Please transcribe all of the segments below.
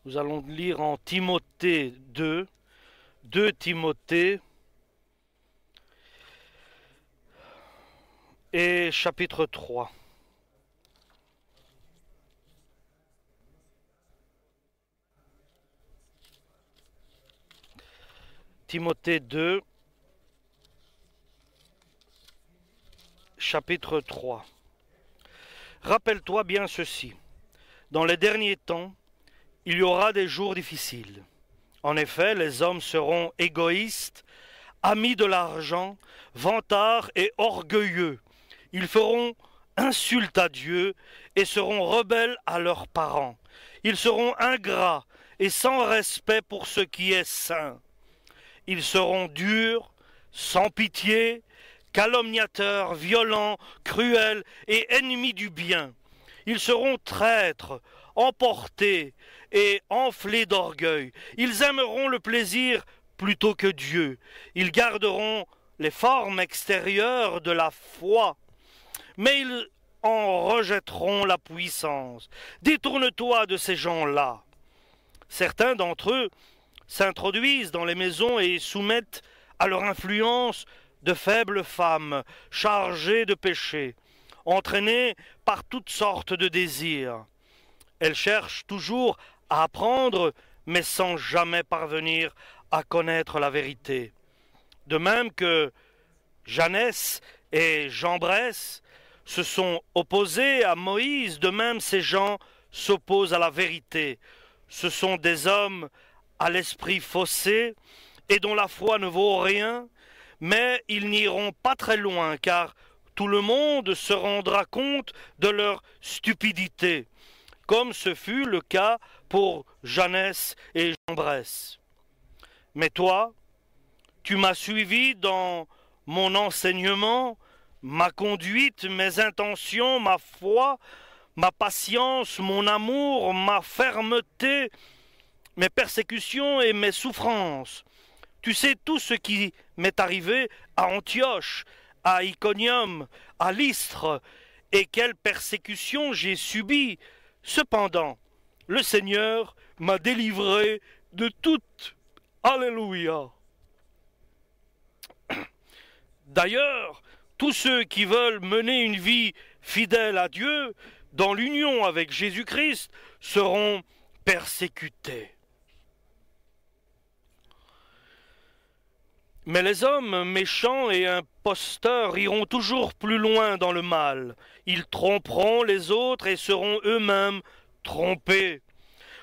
Nous allons lire en Timothée 2, 2 Timothée et chapitre 3. Timothée 2, chapitre 3. Rappelle-toi bien ceci. Dans les derniers temps, il y aura des jours difficiles. En effet, les hommes seront égoïstes, amis de l'argent, vantards et orgueilleux. Ils feront insulte à Dieu et seront rebelles à leurs parents. Ils seront ingrats et sans respect pour ce qui est saint. Ils seront durs, sans pitié, calomniateurs, violents, cruels et ennemis du bien. Ils seront traîtres, emportés et enflés d'orgueil. Ils aimeront le plaisir plutôt que Dieu. Ils garderont les formes extérieures de la foi, mais ils en rejetteront la puissance. Détourne-toi de ces gens-là. Certains d'entre eux s'introduisent dans les maisons et soumettent à leur influence de faibles femmes chargées de péché, entraînées par toutes sortes de désirs. Elles cherchent toujours à apprendre, mais sans jamais parvenir à connaître la vérité. De même que Jeannès et Jambres se sont opposés à Moïse, de même ces gens s'opposent à la vérité. Ce sont des hommes à l'esprit faussé et dont la foi ne vaut rien, mais ils n'iront pas très loin, car tout le monde se rendra compte de leur stupidité, comme ce fut le cas pour Jeannès et Jambres. Mais toi, tu m'as suivi dans mon enseignement, ma conduite, mes intentions, ma foi, ma patience, mon amour, ma fermeté, mes persécutions et mes souffrances. Tu sais tout ce qui m'est arrivé à Antioche, à Iconium, à Lystre, et quelles persécutions j'ai subies. Cependant, le Seigneur m'a délivré de toutes. Alléluia. D'ailleurs, tous ceux qui veulent mener une vie fidèle à Dieu, dans l'union avec Jésus-Christ, seront persécutés. Mais les hommes méchants et imposteurs iront toujours plus loin dans le mal. Ils tromperont les autres et seront eux-mêmes trompés.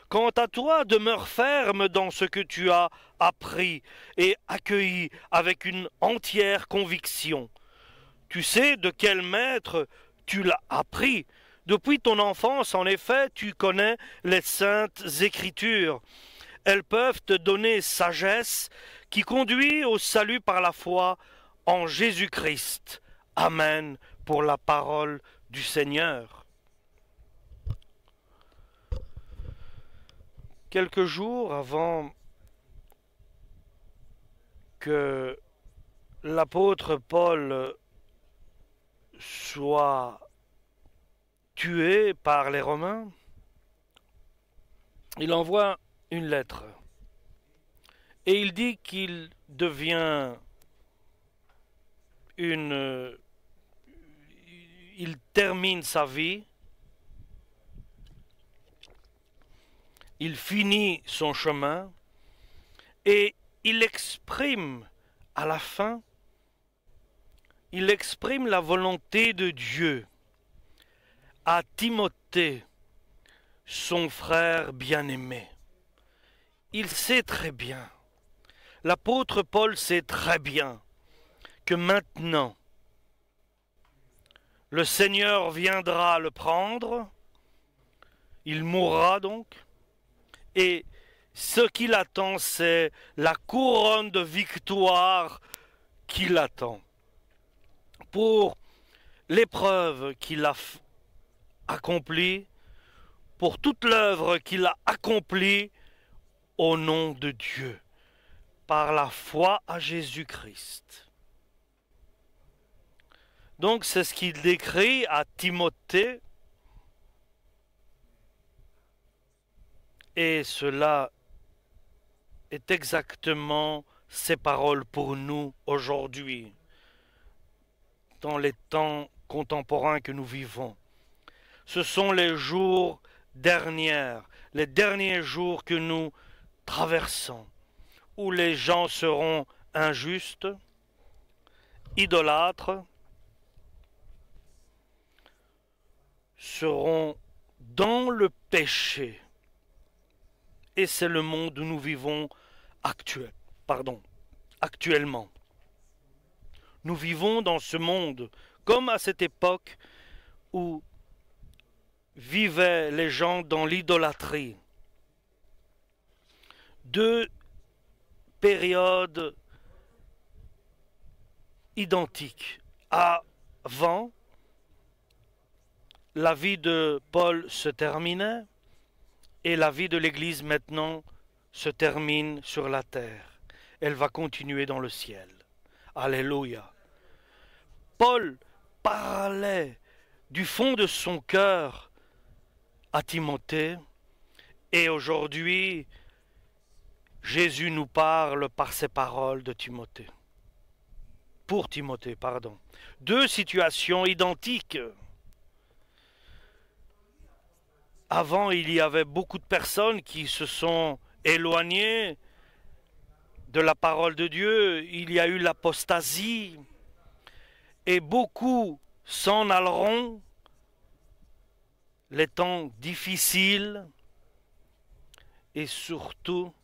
Quant à toi, demeure ferme dans ce que tu as appris et accueilli avec une entière conviction. Tu sais de quel maître tu l'as appris. Depuis ton enfance, en effet, tu connais les saintes écritures. Elles peuvent te donner sagesse qui conduit au salut par la foi en Jésus-Christ. Amen pour la parole du Seigneur. Quelques jours avant que l'apôtre Paul soit tué par les Romains, il envoie une lettre. Et il dit qu'il devient il termine sa vie, il finit son chemin et il exprime à la fin, il exprime la volonté de Dieu à Timothée, son frère bien-aimé. Il sait très bien, l'apôtre Paul sait très bien que maintenant, le Seigneur viendra le prendre, il mourra donc, et ce qui l'attend, c'est la couronne de victoire qui l'attend. Pour l'épreuve qu'il a accomplie, pour toute l'œuvre qu'il a accomplie au nom de Dieu, par la foi à Jésus-Christ. Donc c'est ce qu'il décrit à Timothée. Et cela est exactement ces paroles pour nous aujourd'hui, dans les temps contemporains que nous vivons. Ce sont les jours derniers, les derniers jours que nous traversons, où les gens seront injustes, idolâtres, seront dans le péché. Et c'est le monde où nous vivons actuellement. Nous vivons dans ce monde comme à cette époque où vivaient les gens dans l'idolâtrie. Deux périodes identiques. Avant, la vie de Paul se terminait et la vie de l'Église maintenant se termine sur la terre. Elle va continuer dans le ciel. Alléluia. Paul parlait du fond de son cœur à Timothée et aujourd'hui, Jésus nous parle par ces paroles de Timothée. Pour Timothée, pardon. Deux situations identiques. Avant, il y avait beaucoup de personnes qui se sont éloignées de la parole de Dieu. Il y a eu l'apostasie et beaucoup s'en alleront. Les temps difficiles et surtout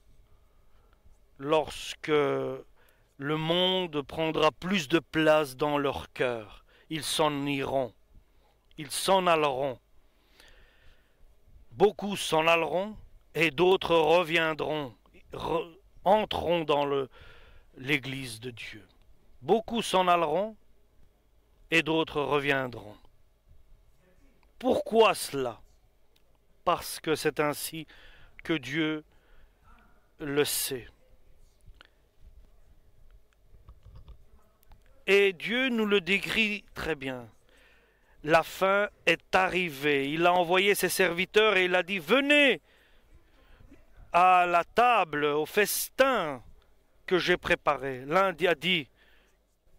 lorsque le monde prendra plus de place dans leur cœur, ils s'en iront, ils s'en alleront. Beaucoup s'en alleront et d'autres reviendront, entreront dans l'Église de Dieu. Beaucoup s'en alleront et d'autres reviendront. Pourquoi cela? Parce que c'est ainsi que Dieu le sait. Et Dieu nous le décrit très bien. La fin est arrivée. Il a envoyé ses serviteurs et il a dit, venez à la table, au festin que j'ai préparé. L'un a dit,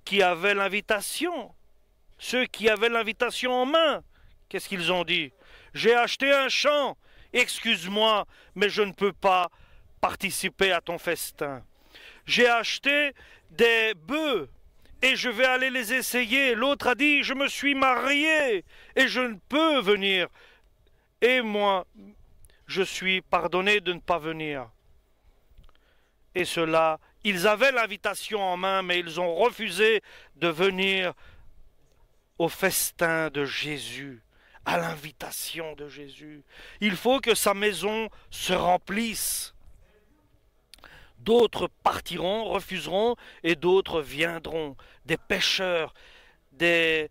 qui avait l'invitation, ceux qui avaient l'invitation en main, qu'est-ce qu'ils ont dit? J'ai acheté un champ, excuse-moi, mais je ne peux pas participer à ton festin. J'ai acheté des bœufs, et je vais aller les essayer. L'autre a dit, je me suis marié et je ne peux venir. Et moi, je suis pardonné de ne pas venir. Et cela, ils avaient l'invitation en main, mais ils ont refusé de venir au festin de Jésus, à l'invitation de Jésus. Il faut que sa maison se remplisse. D'autres partiront, refuseront, et d'autres viendront. Des pécheurs, des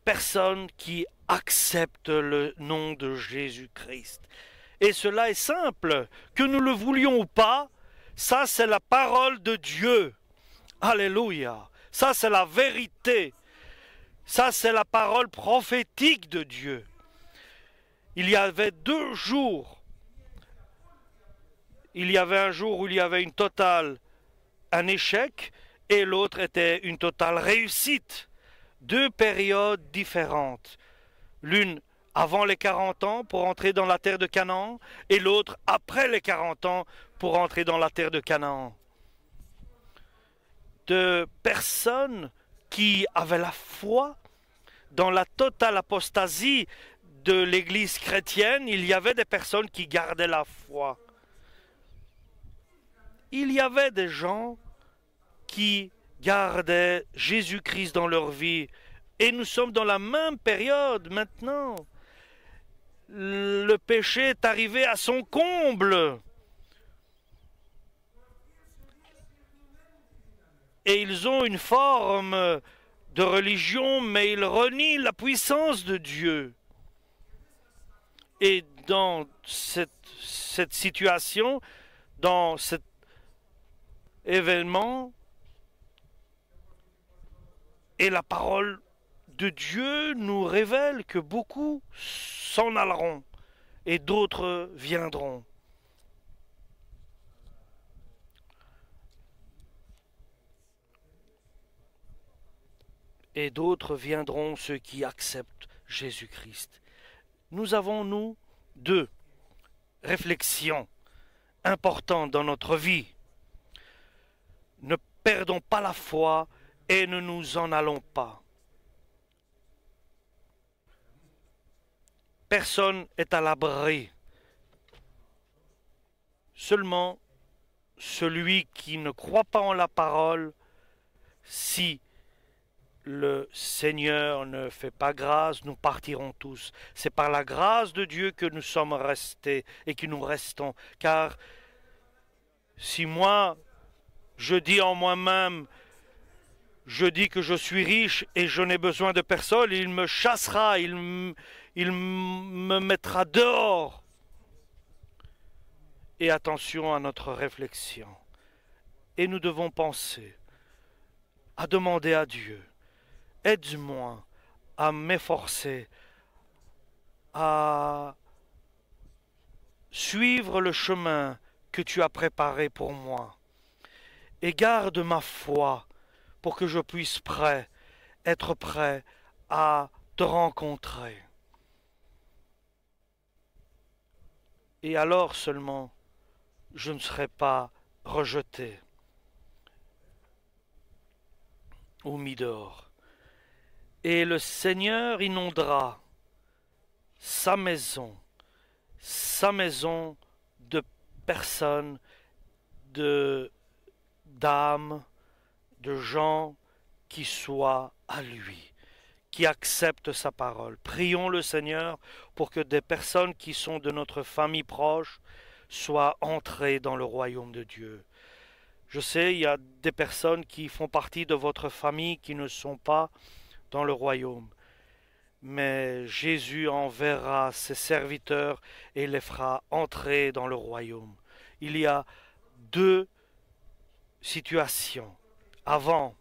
personnes qui acceptent le nom de Jésus-Christ. Et cela est simple, que nous le voulions ou pas, ça c'est la parole de Dieu. Alléluia. Ça c'est la vérité. Ça c'est la parole prophétique de Dieu. Il y avait 2 jours. Il y avait un jour où il y avait un échec, et l'autre était une totale réussite. 2 périodes différentes. L'une avant les 40 ans pour entrer dans la terre de Canaan, et l'autre après les 40 ans pour entrer dans la terre de Canaan. De personnes qui avaient la foi dans la totale apostasie de l'Église chrétienne, il y avait des personnes qui gardaient la foi. Il y avait des gens qui gardaient Jésus-Christ dans leur vie. Et nous sommes dans la même période maintenant. Le péché est arrivé à son comble. Et ils ont une forme de religion, mais ils renient la puissance de Dieu. Et dans cette situation, dans cet événement, et la parole de Dieu nous révèle que beaucoup s'en alleront et d'autres viendront. et d'autres viendront, ceux qui acceptent Jésus-Christ. Nous avons, nous, deux réflexions importantes dans notre vie. Ne perdons pas la foi et ne nous en allons pas. Personne n'est à l'abri. Seulement celui qui ne croit pas en la parole, si le Seigneur ne fait pas grâce, nous partirons tous. C'est par la grâce de Dieu que nous sommes restés et que nous restons. Car si moi, je dis en moi-même, je dis que je suis riche et je n'ai besoin de personne, il me chassera, il me mettra dehors. Et attention à notre réflexion. Et nous devons penser à demander à Dieu, aide-moi à m'efforcer, à suivre le chemin que tu as préparé pour moi. Et garde ma foi pour que je puisse être prêt à te rencontrer. Et alors seulement, je ne serai pas rejeté ou mis dehors. Et le Seigneur inondera sa maison de personnes, d'âmes, de gens qui soient à lui, qui acceptent sa parole. Prions le Seigneur pour que des personnes qui sont de notre famille proche soient entrées dans le royaume de Dieu. Je sais, il y a des personnes qui font partie de votre famille qui ne sont pas dans le royaume. Mais Jésus enverra ses serviteurs et les fera entrer dans le royaume. Il y a deux situations. Avant,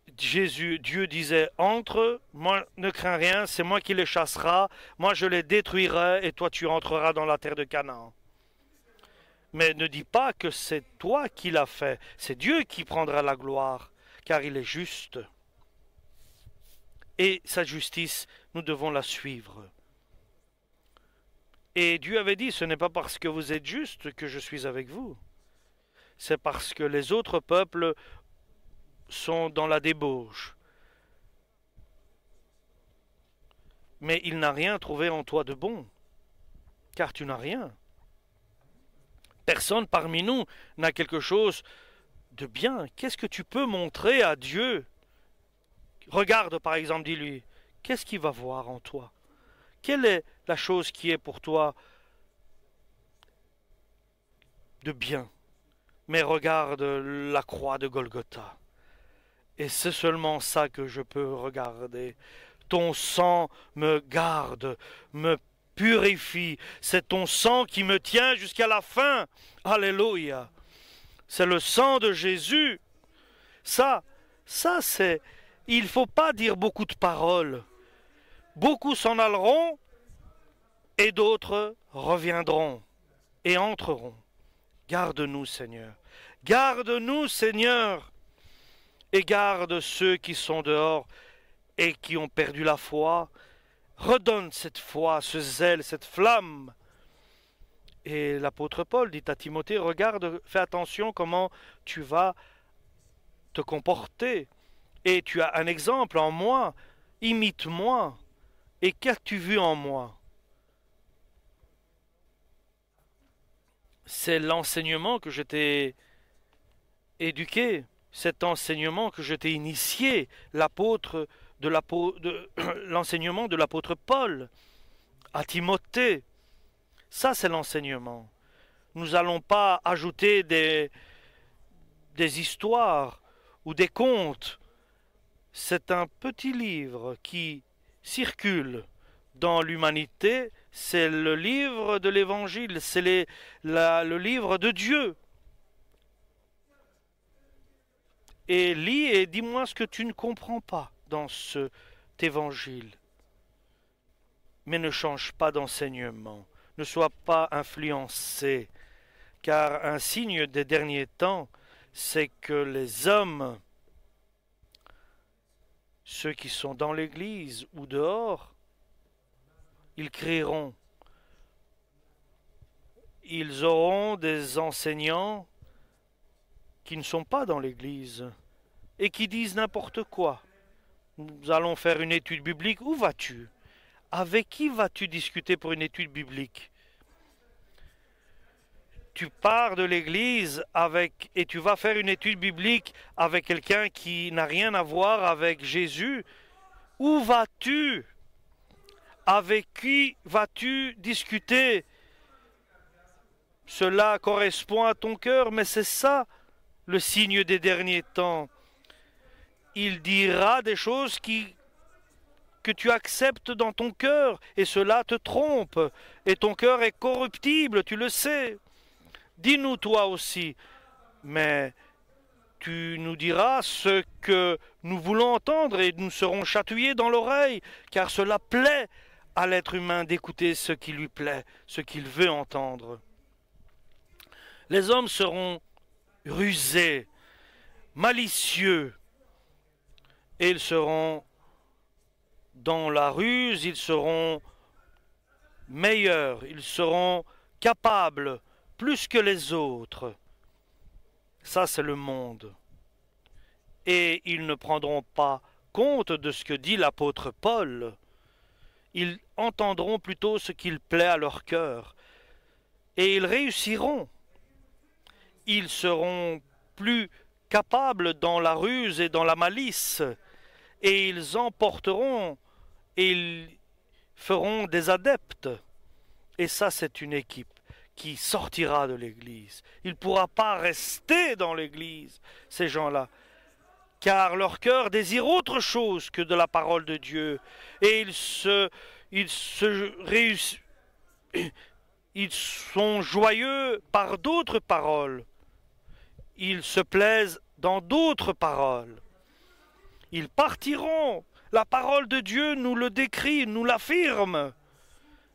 Dieu disait, entre, moi ne crains rien, c'est moi qui les chassera, moi je les détruirai et toi tu entreras dans la terre de Canaan. Mais ne dis pas que c'est toi qui l'as fait, c'est Dieu qui prendra la gloire, car il est juste. Et sa justice, nous devons la suivre. Et Dieu avait dit, ce n'est pas parce que vous êtes juste que je suis avec vous, c'est parce que les autres peuples sont dans la débauche. Mais il n'a rien trouvé en toi de bon, car tu n'as rien. Personne parmi nous n'a quelque chose de bien. Qu'est-ce que tu peux montrer à Dieu? Regarde par exemple, dis-lui, qu'est-ce qu'il va voir en toi? Quelle est la chose qui est pour toi de bien? Mais regarde la croix de Golgotha. Et c'est seulement ça que je peux regarder. Ton sang me garde, me purifie. C'est ton sang qui me tient jusqu'à la fin. Alléluia. C'est le sang de Jésus. Ça c'est... Il ne faut pas dire beaucoup de paroles. Beaucoup s'en alleront et d'autres reviendront et entreront. Garde-nous, Seigneur. Garde-nous, Seigneur. Et garde ceux qui sont dehors et qui ont perdu la foi. Redonne cette foi, ce zèle, cette flamme. Et l'apôtre Paul dit à Timothée, regarde, fais attention comment tu vas te comporter. Et tu as un exemple en moi, imite-moi. Et qu'as-tu vu en moi? C'est l'enseignement que je t'ai éduqué, cet enseignement que je t'ai initié, l'enseignement de l'apôtre Paul à Timothée. Ça, c'est l'enseignement. Nous n'allons pas ajouter des histoires ou des contes. C'est un petit livre qui circule dans l'humanité. C'est le livre de l'Évangile, c'est le livre de Dieu. Et lis et dis-moi ce que tu ne comprends pas dans cet Évangile. Mais ne change pas d'enseignement, ne sois pas influencé, car un signe des derniers temps, c'est que les hommes ceux qui sont dans l'église ou dehors, ils crieront. Ils auront des enseignants qui ne sont pas dans l'église et qui disent n'importe quoi. Nous allons faire une étude biblique. Où vas-tu? Avec qui vas-tu discuter pour une étude biblique? Tu pars de l'église et tu vas faire une étude biblique avec quelqu'un qui n'a rien à voir avec Jésus. Où vas-tu? Avec qui vas-tu discuter? Cela correspond à ton cœur, mais c'est ça le signe des derniers temps. Il dira des choses que tu acceptes dans ton cœur, et cela te trompe, et ton cœur est corruptible, tu le sais. Dis-nous toi aussi, mais tu nous diras ce que nous voulons entendre, et nous serons chatouillés dans l'oreille, car cela plaît à l'être humain d'écouter ce qui lui plaît, ce qu'il veut entendre. Les hommes seront rusés, malicieux, et ils seront dans la ruse, ils seront meilleurs, ils seront capables plus que les autres. Ça, c'est le monde. Et ils ne prendront pas compte de ce que dit l'apôtre Paul. Ils entendront plutôt ce qu'il plaît à leur cœur. Et ils réussiront. Ils seront plus capables dans la ruse et dans la malice. Et ils emporteront et ils feront des adeptes. Et ça, c'est une équipe qui sortira de l'Église. Il ne pourra pas rester dans l'Église, ces gens-là, car leur cœur désire autre chose que de la parole de Dieu. Et ils sont joyeux par d'autres paroles. Ils se plaisent dans d'autres paroles. Ils partiront. La parole de Dieu nous le décrit, nous l'affirme.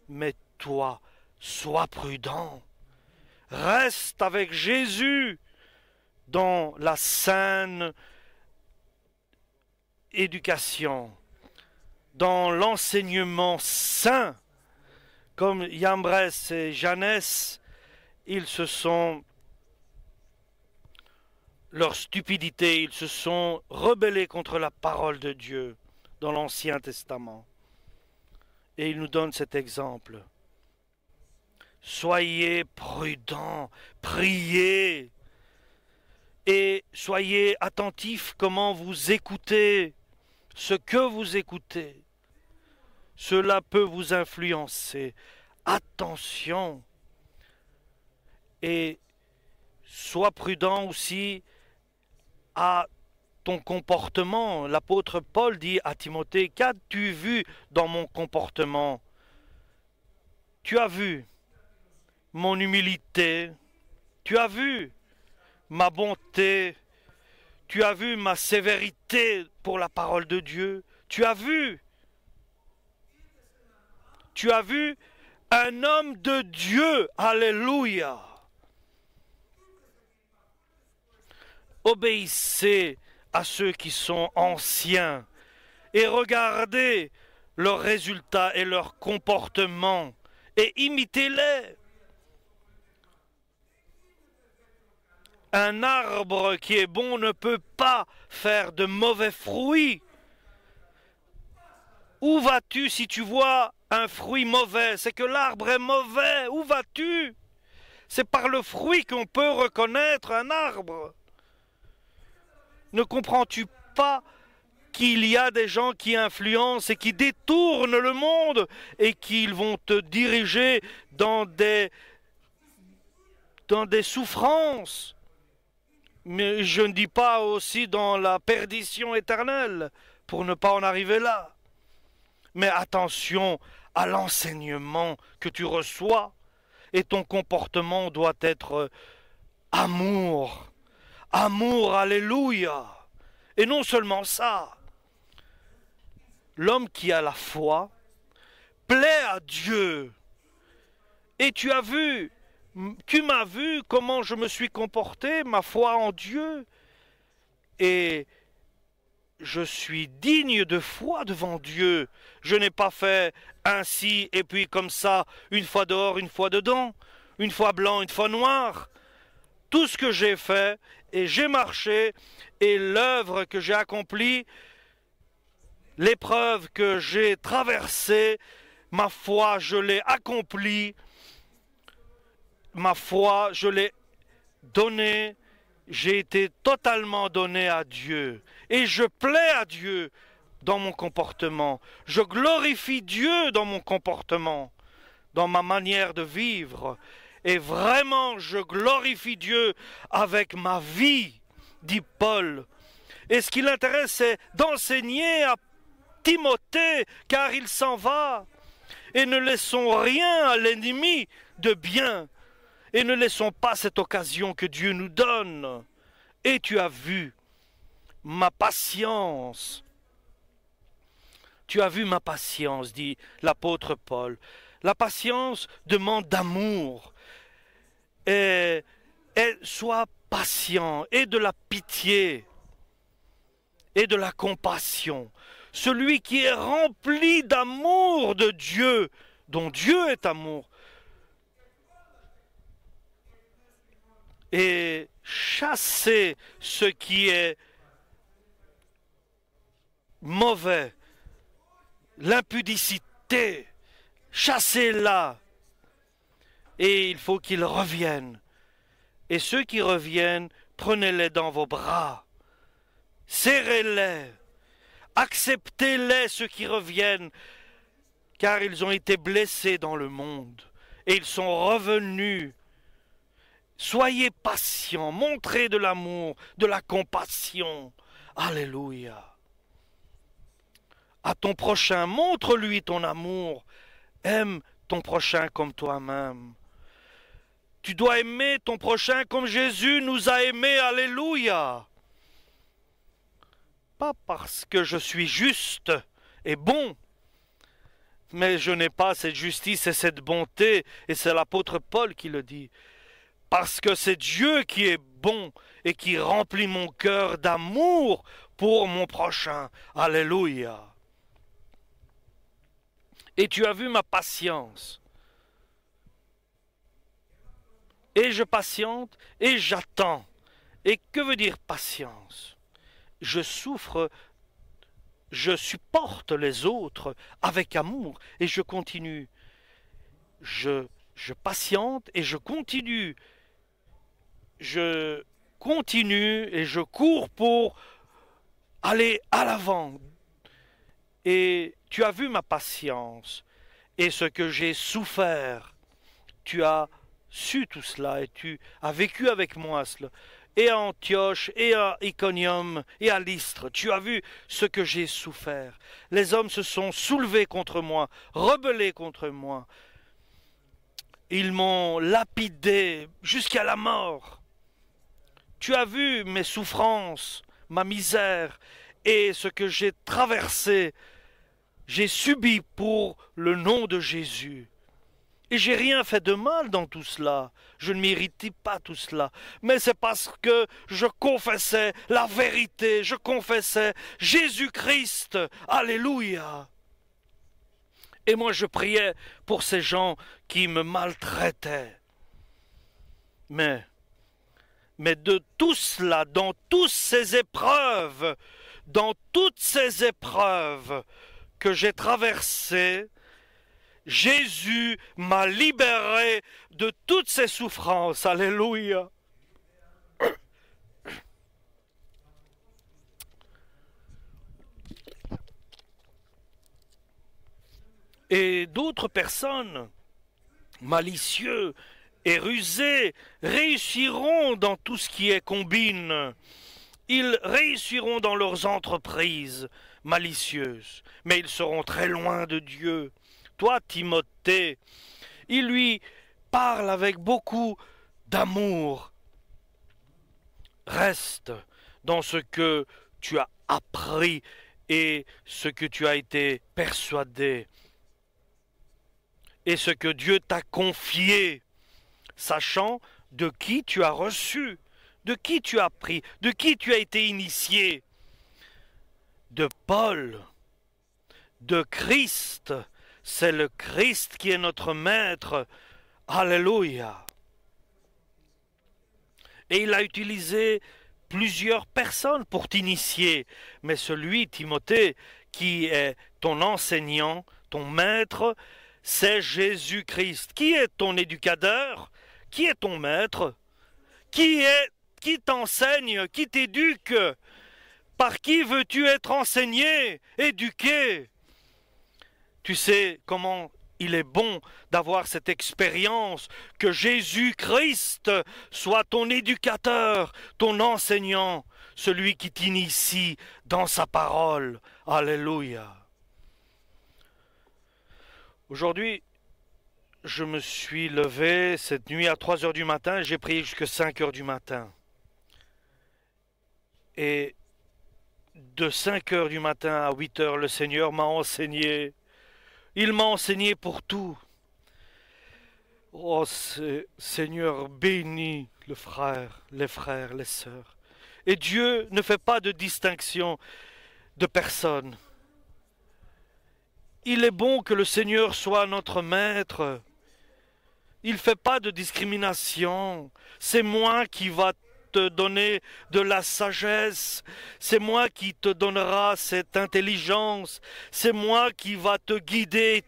Mais toi, sois prudent. Reste avec Jésus dans la saine éducation, dans l'enseignement saint. Comme Jambres et Jannes, ils se sont leur stupidité, ils se sont rebellés contre la parole de Dieu dans l'Ancien Testament. Et il nous donne cet exemple. Soyez prudents, priez, et soyez attentifs comment vous écoutez, ce que vous écoutez. Cela peut vous influencer. Attention. Et sois prudent aussi à ton comportement. L'apôtre Paul dit à Timothée, qu'as-tu vu dans mon comportement? Tu as vu mon humilité, tu as vu ma bonté, tu as vu ma sévérité pour la parole de Dieu, tu as vu un homme de Dieu, alléluia. Obéissez à ceux qui sont anciens et regardez leurs résultats et leurs comportements et imitez-les. Un arbre qui est bon ne peut pas faire de mauvais fruits. Où vas-tu si tu vois un fruit mauvais? C'est que l'arbre est mauvais. Où vas-tu? C'est par le fruit qu'on peut reconnaître un arbre. Ne comprends-tu pas qu'il y a des gens qui influencent et qui détournent le monde et qu'ils vont te diriger dans des souffrances? Mais je ne dis pas aussi dans la perdition éternelle, pour ne pas en arriver là. Mais attention à l'enseignement que tu reçois, et ton comportement doit être amour. Amour, alléluia. Et non seulement ça, l'homme qui a la foi plaît à Dieu. Et tu m'as vu comment je me suis comporté, ma foi en Dieu. Et je suis digne de foi devant Dieu. Je n'ai pas fait ainsi et puis comme ça, une fois dehors, une fois dedans, une fois blanc, une fois noir. Tout ce que j'ai fait et j'ai marché et l'œuvre que j'ai accomplie, l'épreuve que j'ai traversée, ma foi, je l'ai accomplie, ma foi, je l'ai donnée, j'ai été totalement donné à Dieu. Et je plais à Dieu dans mon comportement. Je glorifie Dieu dans mon comportement, dans ma manière de vivre. Et vraiment, je glorifie Dieu avec ma vie, dit Paul. Et ce qui l'intéresse, c'est d'enseigner à Timothée, car il s'en va. Et ne laissons rien à l'ennemi de bien. Et ne laissons pas cette occasion que Dieu nous donne. Et tu as vu ma patience. Tu as vu ma patience, dit l'apôtre Paul. La patience demande d'amour. Et sois patient, et de la pitié, et de la compassion. Celui qui est rempli d'amour de Dieu, dont Dieu est amour, et chasser ce qui est mauvais, l'impudicité, chassez-la. Et il faut qu'ils reviennent. Et ceux qui reviennent, prenez-les dans vos bras, serrez-les, acceptez-les, ceux qui reviennent, car ils ont été blessés dans le monde, et ils sont revenus. Soyez patients, montrez de l'amour, de la compassion. Alléluia. À ton prochain, montre-lui ton amour. Aime ton prochain comme toi-même. Tu dois aimer ton prochain comme Jésus nous a aimés. Alléluia. Pas parce que je suis juste et bon, mais je n'ai pas cette justice et cette bonté, et c'est l'apôtre Paul qui le dit. Parce que c'est Dieu qui est bon et qui remplit mon cœur d'amour pour mon prochain. Alléluia. Et tu as vu ma patience. Et je patiente et j'attends. Et que veut dire patience? Je souffre, je supporte les autres avec amour et je continue. Je patiente et je continue. Je continue et je cours pour aller à l'avant. Et tu as vu ma patience et ce que j'ai souffert. Tu as su tout cela et tu as vécu avec moi cela. Et à Antioche, et à Iconium, et à Lystre, tu as vu ce que j'ai souffert. Les hommes se sont soulevés contre moi, rebellés contre moi. Ils m'ont lapidé jusqu'à la mort. Tu as vu mes souffrances, ma misère, et ce que j'ai traversé, j'ai subi pour le nom de Jésus. Et j'ai rien fait de mal dans tout cela. Je ne méritais pas tout cela. Mais c'est parce que je confessais la vérité. Je confessais Jésus-Christ. Alléluia. Et moi je priais pour ces gens qui me maltraitaient. Mais de tout cela, dans toutes ces épreuves que j'ai traversées, Jésus m'a libéré de toutes ces souffrances. Alléluia. Et d'autres personnes, malicieux et rusés, réussiront dans tout ce qui est combine. Ils réussiront dans leurs entreprises malicieuses, mais ils seront très loin de Dieu. Toi, Timothée, il lui parle avec beaucoup d'amour. Reste dans ce que tu as appris et ce que tu as été persuadé et ce que Dieu t'a confié, sachant de qui tu as reçu, de qui tu as appris, de qui tu as été initié. de Paul, de Christ. C'est le Christ qui est notre maître. Alléluia. Et il a utilisé plusieurs personnes pour t'initier. Mais celui, Timothée, qui est ton enseignant, ton maître, c'est Jésus-Christ. Qui est ton éducateur? Qui est ton maître? Qui t'enseigne? Qui t'éduque? Par qui veux-tu être enseigné, éduqué? Tu sais comment il est bon d'avoir cette expérience que Jésus-Christ soit ton éducateur, ton enseignant, celui qui t'initie dans sa parole. Alléluia. Aujourd'hui, je me suis levé cette nuit à 3 heures du matin, j'ai prié jusqu'à 5 heures du matin. Et de 5 heures du matin à 8 heures, le Seigneur m'a enseigné. Il m'a enseigné pour tout. Oh Seigneur, bénis les frères, les sœurs. Et Dieu ne fait pas de distinction de personne. Il est bon que le Seigneur soit notre maître. Il ne fait pas de discrimination. C'est moi qui va te donner de la sagesse. C'est moi qui te donnera cette intelligence. C'est moi qui va te guider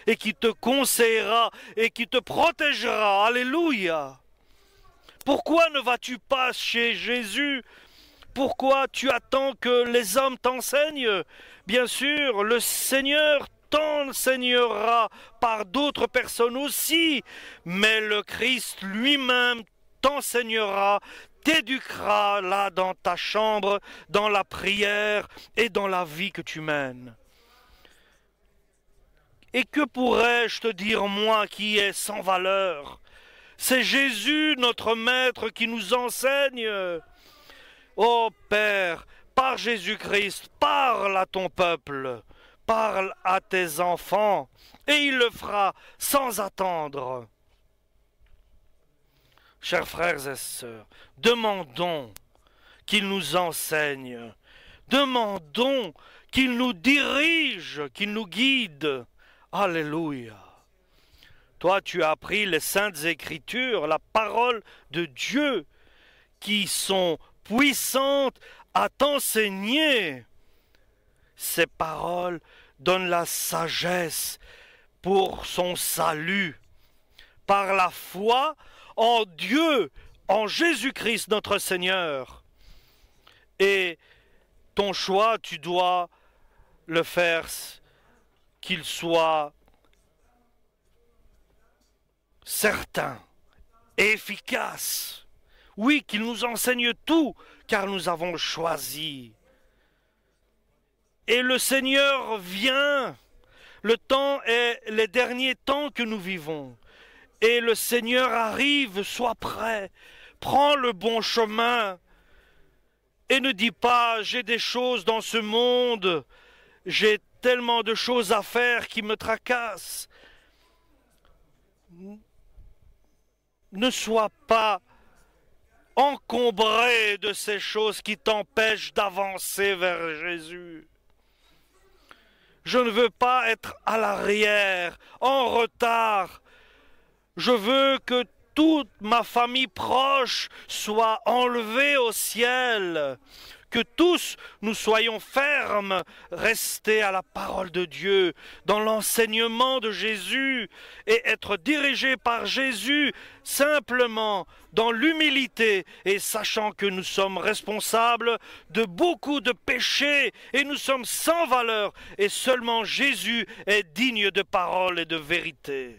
et qui te conseillera et qui te protégera. Alléluia. Pourquoi ne vas-tu pas chez Jésus? Pourquoi tu attends que les hommes t'enseignent? Bien sûr, le Seigneur t'enseignera par d'autres personnes aussi, mais le Christ lui-même t'enseignera, t'éduquera là dans ta chambre, dans la prière et dans la vie que tu mènes. Et que pourrais-je te dire, moi qui est sans valeur? C'est Jésus, notre Maître, qui nous enseigne. Ô Père, par Jésus-Christ, parle à ton peuple, parle à tes enfants, et il le fera sans attendre. Chers frères et sœurs, demandons qu'il nous enseigne, demandons qu'il nous dirige, qu'il nous guide. Alléluia. Toi, tu as appris les saintes écritures, la parole de Dieu, qui sont puissantes à t'enseigner. Ces paroles donnent la sagesse pour son salut. Par la foi en Dieu, en Jésus-Christ notre Seigneur. Et ton choix, tu dois le faire qu'il soit certain et efficace. Oui, qu'il nous enseigne tout, car nous avons choisi. Et le Seigneur vient. Le temps est les derniers temps que nous vivons. Et le Seigneur arrive, sois prêt. Prends le bon chemin. Et ne dis pas, j'ai des choses dans ce monde, j'ai tellement de choses à faire qui me tracassent. Ne sois pas encombré de ces choses qui t'empêchent d'avancer vers Jésus. Je ne veux pas être à l'arrière, en retard. Je veux que toute ma famille proche soit enlevée au ciel. Que tous nous soyons fermes, restés à la parole de Dieu, dans l'enseignement de Jésus, et être dirigés par Jésus simplement dans l'humilité, et sachant que nous sommes responsables de beaucoup de péchés, et nous sommes sans valeur, et seulement Jésus est digne de parole et de vérité.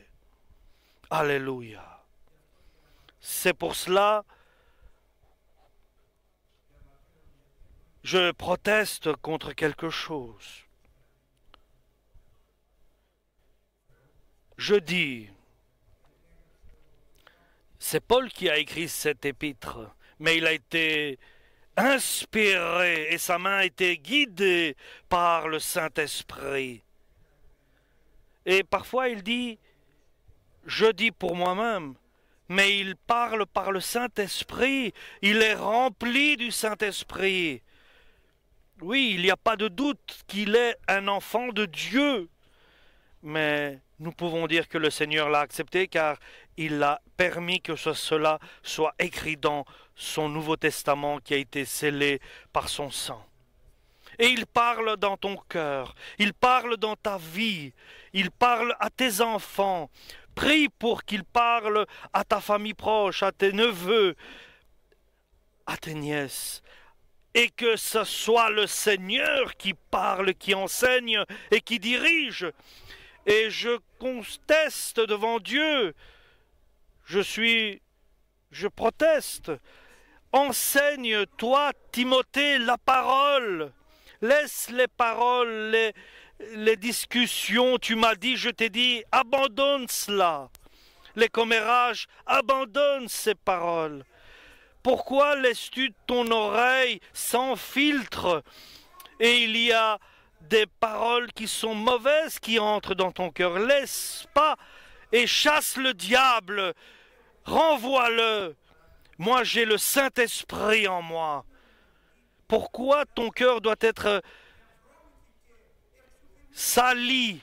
Alléluia. C'est pour cela je proteste contre quelque chose. Je dis, c'est Paul qui a écrit cet épître, mais il a été inspiré et sa main a été guidée par le Saint-Esprit. Et parfois il dit, je dis pour moi-même, mais il parle par le Saint-Esprit, il est rempli du Saint-Esprit. Oui, il n'y a pas de doute qu'il est un enfant de Dieu. Mais nous pouvons dire que le Seigneur l'a accepté car il a permis que cela soit écrit dans son Nouveau Testament qui a été scellé par son sang. Et il parle dans ton cœur, il parle dans ta vie, il parle à tes enfants. Prie pour qu'il parle à ta famille proche, à tes neveux, à tes nièces. Et que ce soit le Seigneur qui parle, qui enseigne et qui dirige. Et je conteste devant Dieu. Je proteste. Enseigne, toi, Timothée, la parole. Laisse les paroles, les discussions. Tu m'as dit, je t'ai dit, abandonne cela. Les commérages, abandonne ces paroles. Pourquoi laisses-tu ton oreille sans filtre? Et il y a des paroles qui sont mauvaises qui entrent dans ton cœur. Laisse pas et chasse le diable. Renvoie-le. Moi, j'ai le Saint-Esprit en moi. Pourquoi ton cœur doit être sali,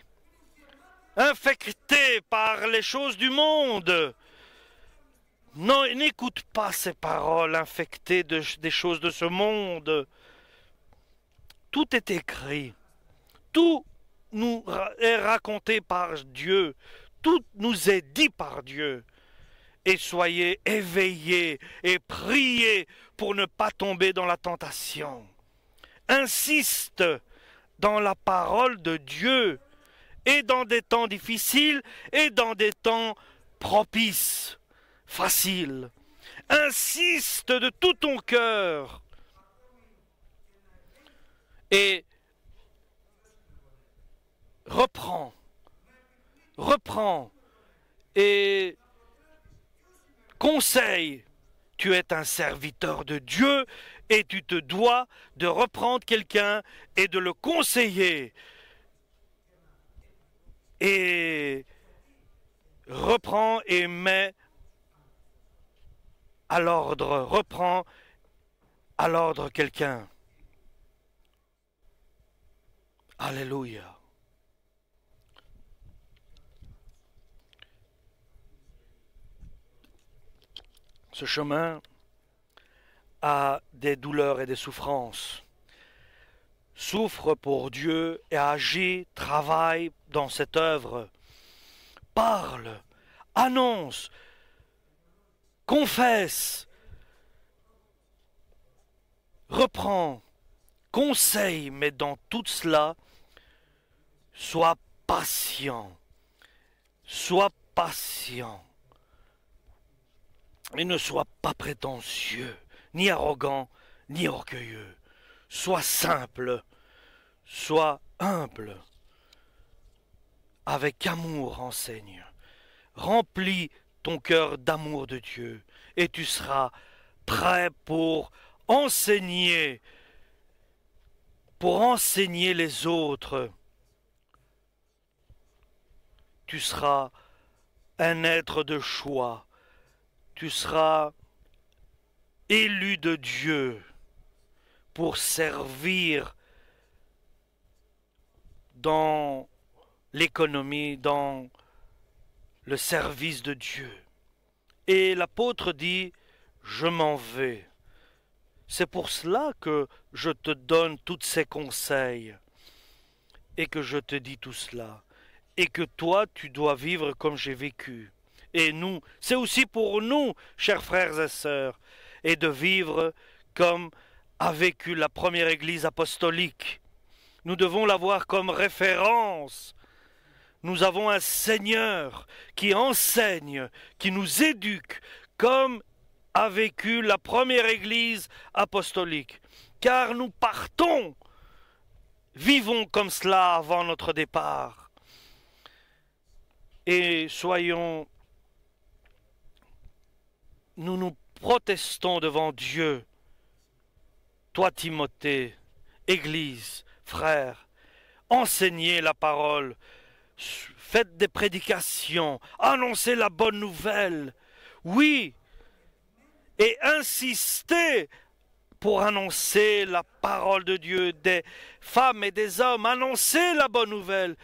infecté par les choses du monde? Non, n'écoute pas ces paroles infectées des choses de ce monde. Tout est écrit. Tout nous est raconté par Dieu. Tout nous est dit par Dieu. Et soyez éveillés et priez pour ne pas tomber dans la tentation. Insiste dans la parole de Dieu, et dans des temps difficiles, et dans des temps propices, faciles. Insiste de tout ton cœur. Et reprends, et conseille. Tu es un serviteur de Dieu et tu te dois de reprendre quelqu'un et de le conseiller. Et reprends et mets à l'ordre, reprends à l'ordre quelqu'un. Alléluia. Ce chemin a des douleurs et des souffrances. Souffre pour Dieu et agit, travaille dans cette œuvre. Parle, annonce, confesse, reprends, conseille, mais dans tout cela, sois patient. Sois patient. Et ne sois pas prétentieux, ni arrogant, ni orgueilleux. Sois simple, sois humble. Avec amour enseigne. Remplis ton cœur d'amour de Dieu et tu seras prêt pour enseigner les autres. Tu seras un être de choix. Tu seras élu de Dieu pour servir dans l'économie, dans le service de Dieu. Et l'apôtre dit, je m'en vais. C'est pour cela que je te donne tous ces conseils et que je te dis tout cela. Et que toi, tu dois vivre comme j'ai vécu. Et nous, c'est aussi pour nous, chers frères et sœurs, et de vivre comme a vécu la première Église apostolique. Nous devons l'avoir comme référence. Nous avons un Seigneur qui enseigne, qui nous éduque, comme a vécu la première Église apostolique. Car nous partons, vivons comme cela avant notre départ. Et nous protestons devant Dieu. Toi, Timothée, Église, frère, enseignez la parole, faites des prédications, annoncez la bonne nouvelle, oui, et insistez pour annoncer la parole de Dieu, des femmes et des hommes, annoncer la bonne nouvelle.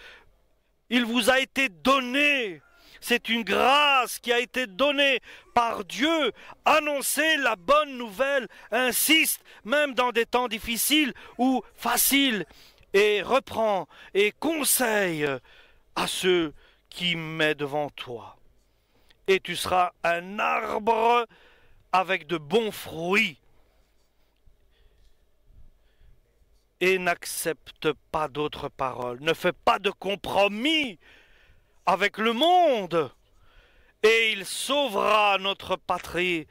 Il vous a été donné, c'est une grâce qui a été donnée par Dieu. Annoncer la bonne nouvelle, insiste, même dans des temps difficiles ou faciles, et reprend et conseille à ceux qui met devant toi. Et tu seras un arbre avec de bons fruits. Et n'accepte pas d'autres paroles. Ne fais pas de compromis avec le monde. Et il sauvera notre patrie